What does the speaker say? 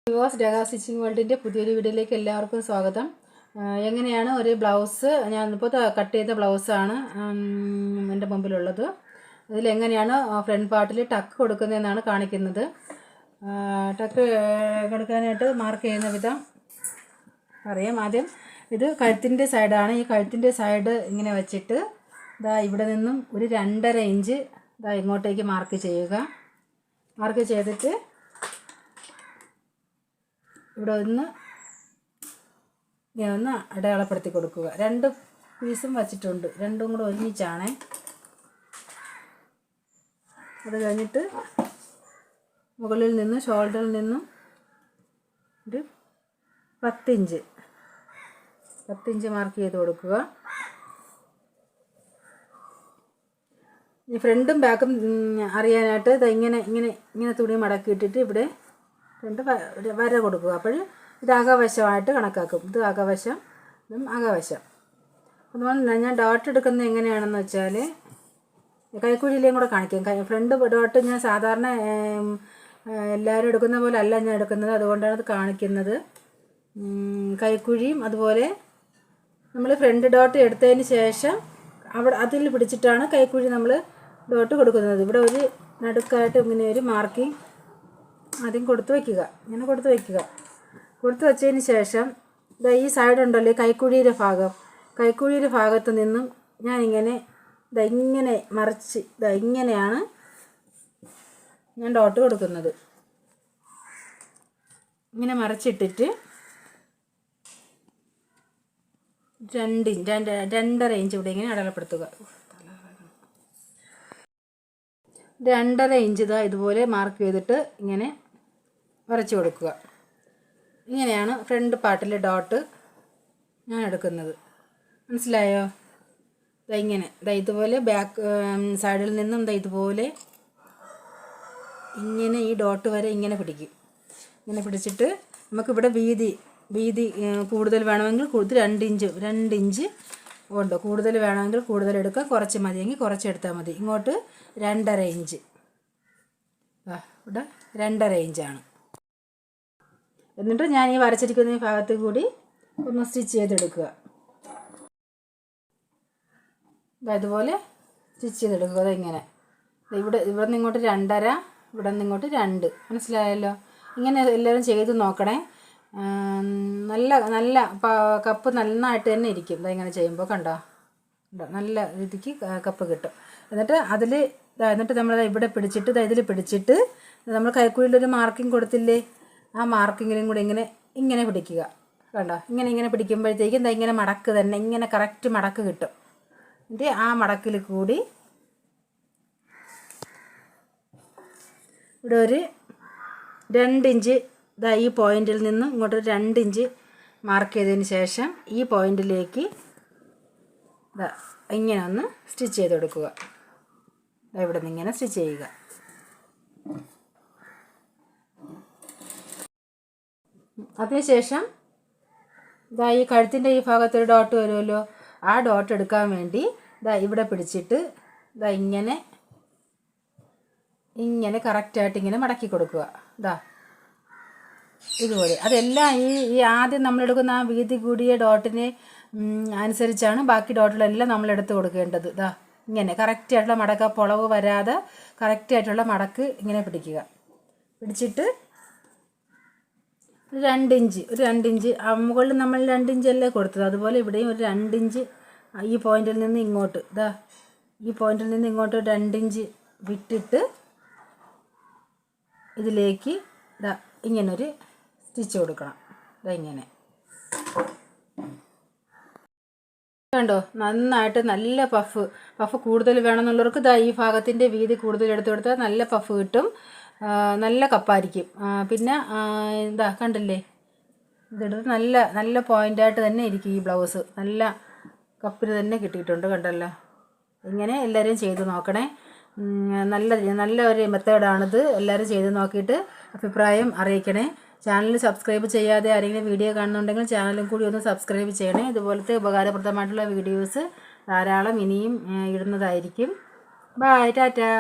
വിവാസ് രേഖ stitching വേൾഡിൻ്റെ പുതിയൊരു വീഡിയോയിലേക്ക് എല്ലാവർക്കും സ്വാഗതം. എങ്ങനെയാണ് ഒരു ബ്ലൗസ്, ഞാനിപ്പോൾ കട്ട് ചെയ്ത ബ്ലൗസാണ് എൻ്റെ മുമ്പിലുള്ളത്. അതിലെങ്ങനെയാണ് ഫ്രണ്ട് പാർട്ടിൽ ടക്ക് കൊടുക്കുന്നതെന്നാണ് കാണിക്കുന്നത്. ടക്ക് കൊടുക്കാനായിട്ട് മാർക്ക് ചെയ്യുന്ന വിധം അറിയാം. ആദ്യം ഇത് കഴുത്തിൻ്റെ സൈഡാണ്. ഈ കഴുത്തിൻ്റെ സൈഡ് ഇങ്ങനെ വെച്ചിട്ട് ഇവിടെ നിന്നും ഒരു 2.5 ഇഞ്ച് ഇങ്ങോട്ടേക്ക് മാർക്ക് ചെയ്യുക. മാർക്ക് ചെയ്തിട്ട് ഇവിടെ ഒന്ന് അടയാളപ്പെടുത്തി കൊടുക്കുക. 2 പീസും വച്ചിട്ടുണ്ട്, രണ്ടും കൂടെ ഒരുമിച്ചാണ്. അത് കഴിഞ്ഞിട്ട് മുകളിൽ നിന്നും ഷോൾഡറിൽ നിന്നും ഒരു 10 ഇഞ്ച് മാർക്ക് ചെയ്ത് കൊടുക്കുക. ഈ ഫ്രണ്ടും ബാക്കും അറിയാനായിട്ട് ഇങ്ങനെ തുണി മടക്കിയിട്ടിട്ട് ഇവിടെ 2 വര കൊടുക്കുക. അപ്പോൾ ഇത് അകവശമായിട്ട് കണക്കാക്കും. ഇത് അകവശം, ഇതും അകവശം. അതുപോലെ ഞാൻ ഡോട്ട് എടുക്കുന്നത് എങ്ങനെയാണെന്ന് വെച്ചാൽ കൈക്കുഴിയിലേയും കൂടെ കാണിക്കാം. ഫ്രണ്ട് ഡോട്ട് ഞാൻ സാധാരണ എല്ലാവരും എടുക്കുന്ന പോലെ അല്ല ഞാൻ എടുക്കുന്നത്, അതുകൊണ്ടാണ് ഇത് കാണിക്കുന്നത്. കൈക്കുഴിയും അതുപോലെ നമ്മൾ ഫ്രണ്ട് ഡോട്ട് എടുത്തതിന് ശേഷം അതിൽ പിടിച്ചിട്ടാണ് കൈക്കുഴി നമ്മൾ ഡോട്ട് കൊടുക്കുന്നത്. ഇവിടെ ഒരു നടുക്കായിട്ട് ഇങ്ങനെ ഒരു മാർക്കിങ് ആദ്യം കൊടുത്ത് വയ്ക്കുക. ഇങ്ങനെ കൊടുത്ത് വയ്ക്കുക. കൊടുത്ത് വച്ചതിന് ശേഷം ഈ സൈഡ് ഉണ്ടല്ലോ, കൈക്കുഴിയുടെ ഭാഗത്ത് നിന്നും ഞാനിങ്ങനെ ഇങ്ങനെ മറിച്ച് ഇങ്ങനെയാണ് ഞാൻ ഡോട്ട് കൊടുക്കുന്നത്. ഇങ്ങനെ മറിച്ചിട്ടിട്ട് 2.5 ഇഞ്ച് ഇവിടെ ഇങ്ങനെ അടയാളപ്പെടുത്തുക. 2.5 ഇഞ്ച് ഇതുപോലെ മാർക്ക് ചെയ്തിട്ട് ഇങ്ങനെ വരച്ചു കൊടുക്കുക. ഇങ്ങനെയാണ് ഫ്രണ്ട് പാർട്ടിലെ ഡോട്ട് ഞാൻ എടുക്കുന്നത്. മനസ്സിലായോ? ഇങ്ങനെ ഇതുപോലെ ബാക്ക് സൈഡിൽ നിന്നും ഇതുപോലെ ഇങ്ങനെ ഈ ഡോട്ട് വരെ ഇങ്ങനെ പിടിക്കും. ഇങ്ങനെ പിടിച്ചിട്ട് നമുക്കിവിടെ വീതി കൂടുതൽ വേണമെങ്കിൽ 2 ഇഞ്ച് ഉണ്ട്. കൂടുതൽ വേണമെങ്കിൽ കൂടുതൽ എടുക്കുക, കുറച്ച് മതിയെങ്കിൽ കുറച്ച് എടുത്താൽ മതി. ഇങ്ങോട്ട് 2.5 ഇഞ്ച്, ഇവിടെ 2.5 ഇഞ്ചാണ്. എന്നിട്ട് ഞാൻ ഈ വരച്ചിരിക്കുന്ന ഈ ഭാഗത്ത് കൂടി ഒന്ന് സ്റ്റിച്ച് ചെയ്തെടുക്കുക. അതുപോലെ സ്റ്റിച്ച് ചെയ്തെടുക്കുക. ഇങ്ങനെ ഇവിടെ നിന്ന് ഇങ്ങോട്ട് 2.5, ഇവിടെ നിന്ന് ഇങ്ങോട്ട് 2. മനസ്സിലായല്ലോ? ഇങ്ങനെ എല്ലാവരും ചെയ്ത് നോക്കണേ. നല്ല കപ്പ് നന്നായിട്ട് തന്നെ ഇരിക്കും. ഇങ്ങനെ ചെയ്യുമ്പോൾ കണ്ടോ, നല്ല രീതിക്ക് കപ്പ് കിട്ടും. എന്നിട്ട് നമ്മൾ ഇവിടെ പിടിച്ചിട്ട് ഇതിൽ പിടിച്ചിട്ട് നമ്മൾ കൈക്കുഴിയിലൊരു മാർക്കിംഗ് കൊടുത്തില്ലേ, ആ മാർക്കിങ്ങിലും കൂടി ഇങ്ങനെ പിടിക്കുക. കണ്ടോ, ഇങ്ങനെ പിടിക്കുമ്പോഴത്തേക്കും ഇങ്ങനെ മടക്ക് തന്നെ, ഇങ്ങനെ കറക്റ്റ് മടക്ക് കിട്ടും. എന്നിട്ട് ആ മടക്കിൽ കൂടി ഇവിടെ ഒരു 2 ഇഞ്ച് ഈ പോയിന്റിൽ നിന്ന് ഇങ്ങോട്ട് 2 ഇഞ്ച് മാർക്ക് ചെയ്തതിന് ശേഷം ഈ പോയിന്റിലേക്ക് ഇങ്ങനെ ഒന്ന് സ്റ്റിച്ച് ചെയ്ത് കൊടുക്കുക. ഇവിടെ നിന്ന് ഇങ്ങനെ സ്റ്റിച്ച് ചെയ്യുക. അതിനുശേഷം ഈ കഴുത്തിൻ്റെ ഈ ഭാഗത്തൊരു ഡോട്ട് വരുമല്ലോ, ആ ഡോട്ട് എടുക്കാൻ വേണ്ടി ഇവിടെ പിടിച്ചിട്ട് ഇങ്ങനെ കറക്റ്റായിട്ട് ഇങ്ങനെ മടക്കി കൊടുക്കുക. ഇതുപോലെ. അതെല്ലാം ഈ ആദ്യം നമ്മളെടുക്കുന്ന ആ വീതി കൂടിയ ഡോട്ടിന് അനുസരിച്ചാണ് ബാക്കി ഡോട്ടുകളെല്ലാം നമ്മളെടുത്ത് കൊടുക്കേണ്ടത്. ഇങ്ങനെ കറക്റ്റായിട്ടുള്ള മടക്ക, പൊളവ് വരാതെ കറക്റ്റായിട്ടുള്ള മടക്ക് ഇങ്ങനെ പിടിക്കുക. പിടിച്ചിട്ട് 2 ഇഞ്ച് മുകളിൽ നമ്മൾ 2 ഇഞ്ചല്ലേ കൊടുത്തത്, അതുപോലെ ഇവിടെയും ഒരു 2 ഇഞ്ച് ഈ പോയിന്റിൽ നിന്ന് ഇങ്ങോട്ട് ഈ പോയിന്റിൽ നിന്ന് ഇങ്ങോട്ട് 2 ഇഞ്ച് വിട്ടിട്ട് ഇതിലേക്ക് ഇങ്ങനൊരു സ്റ്റിച്ച് കൊടുക്കണം. ഇങ്ങനെ കണ്ടോ, നന്നായിട്ട് നല്ല പഫ് കൂടുതൽ വേണമെന്നുള്ളവർക്ക് ഈ ഭാഗത്തിൻ്റെ വീതി കൂടുതൽ എടുത്ത് കൊടുത്താൽ നല്ല പഫ് കിട്ടും, നല്ല കപ്പായിരിക്കും. പിന്നെ കണ്ടില്ലേ, ഇതെടുത്ത് നല്ല പോയിൻ്റായിട്ട് തന്നെ ഇരിക്കും. ഈ ബ്ലൗസ് നല്ല കപ്പിന് തന്നെ കിട്ടിയിട്ടുണ്ട്. കണ്ടല്ലോ. ഇങ്ങനെ എല്ലാവരും ചെയ്ത് നോക്കണേ. നല്ല ഒരു മെത്തേഡാണിത്. എല്ലാവരും ചെയ്ത് നോക്കിയിട്ട് അഭിപ്രായം അറിയിക്കണേ. ചാനൽ സബ്സ്ക്രൈബ് ചെയ്യാതെ ആരെങ്കിലും വീഡിയോ കാണുന്നുണ്ടെങ്കിൽ ചാനലും കൂടി ഒന്ന് സബ്സ്ക്രൈബ് ചെയ്യണേ. ഇതുപോലത്തെ ഉപകാരപ്രദമായിട്ടുള്ള വീഡിയോസ് ധാരാളം ഇനിയും ഇടുന്നതായിരിക്കും. ബൈ, ടാറ്റാ.